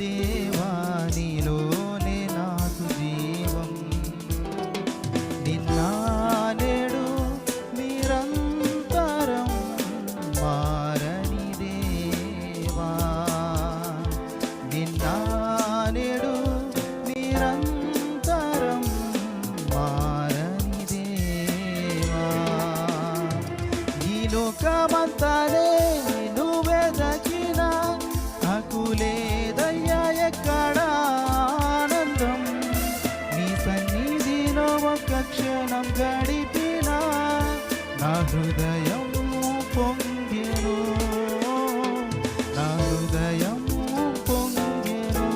దేవా నీలోనే నాకు జీవం. నిన్న నేడు నిరంతరం మారని దేవా. నిన్న నేడు నిరంతరం మారని దేవా. ఈ లోకమంతానే నువ్వే దక్కినా నాకు లేదయ్యా ఎక్కడ ఆనందం. నీ సన్నిధిలో ఒక్క క్షణం గడిపినా నా హృదయం పొంగెను, నా హృదయం పొంగెను.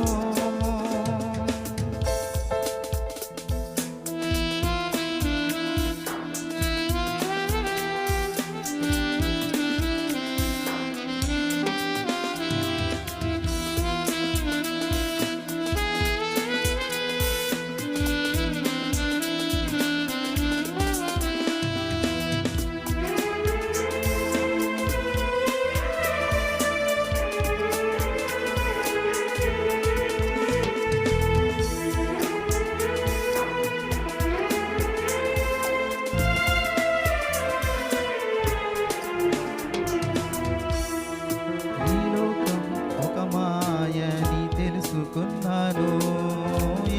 తెలుసుకున్నాను,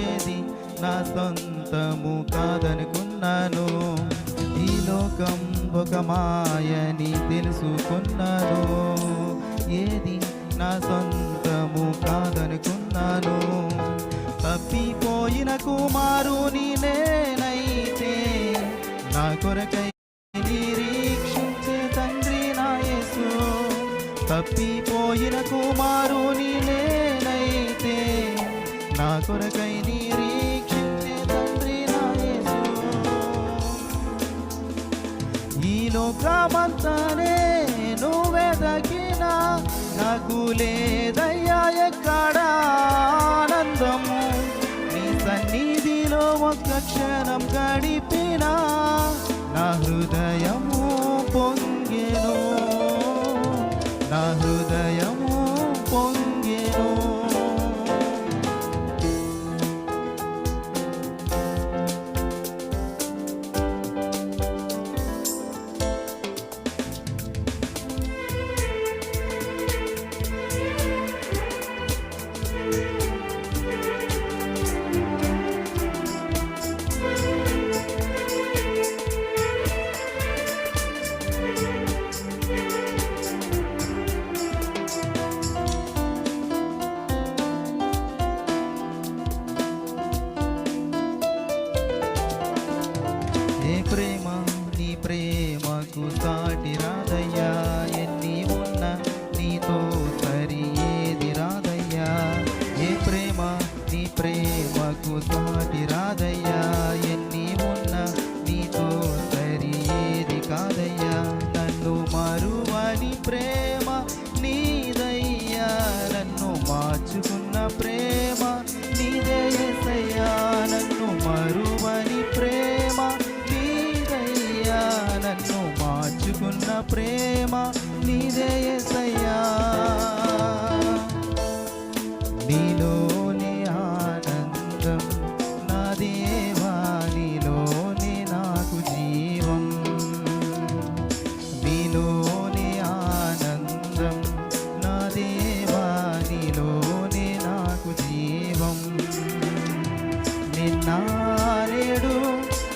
ఏది నా సొంతము కాదనుకున్నాను. ఈ లోకం ఒక మాయని తెలుసుకున్నాను, ఏది నా సొంతము కాదనుకున్నాను. తప్పిపోయిన కుమారుని నేనైతే నా కొరకై నిరీక్షించే తండ్రి నా యేసు. తప్పిపోయిన కుమారుని నేనైతే నా కొరకై నిరీక్షించే తండ్రి నా యేసు. ఈ లోకమంతానే నువ్వే దక్కినా నాకు లేదయ్యా ఎక్కడ ఆనందము. నీ సన్నిధిలో ఒక్క క్షణం గడిపినా నా హృదయము పొంగెను, నా హృదయము పొంగెను. ప్రేమ నీ ప్రేమకు సాటి రాదయ్యా, ఎన్ని ఉన్నా నీతో సరి ఏది రాదయ్యా. ఏ ప్రేమ నీ ప్రేమకు సాటి రాదయ్యా, ఎన్ని ఉన్నా నీతో సరి ఏది కాదయ్యా. నన్ను మరువని ప్రేమ నీదయ్యా, నన్ను మార్చుకున్న ప్రేమ నీదే యేసయ్యా. నన్ను మరువని ప్రేమ నీదయ్యా, నన్ను మార్చుకున్న ప్రేమ నీదే యేసయ్యా. నీలోని ఆనందం నా దేవా నీలోని నాకు జీవం. నీలోని ఆనందం నా దేవా నీలోని నాకు జీవం. నిన్న నేడు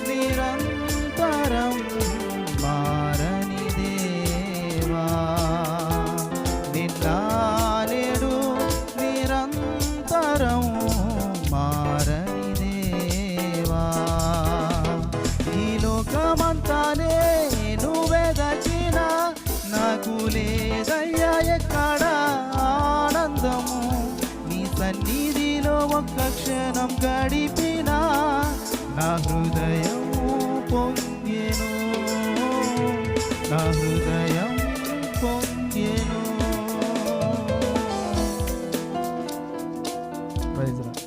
నిరంతరం మారని దేవా. నిన్న నేడు నిరంతరం మారని దేవా. ఈ లోకమంతానే నువ్వే దక్కినా నాకు లేదయ్యా ఎక్కడ ఆనందము. నీ సన్నిధిలో ఒక్క క్షణం గడిపినా నా హృదయము పొంగెను, నా హృదయం పొంగెను. Praise lord.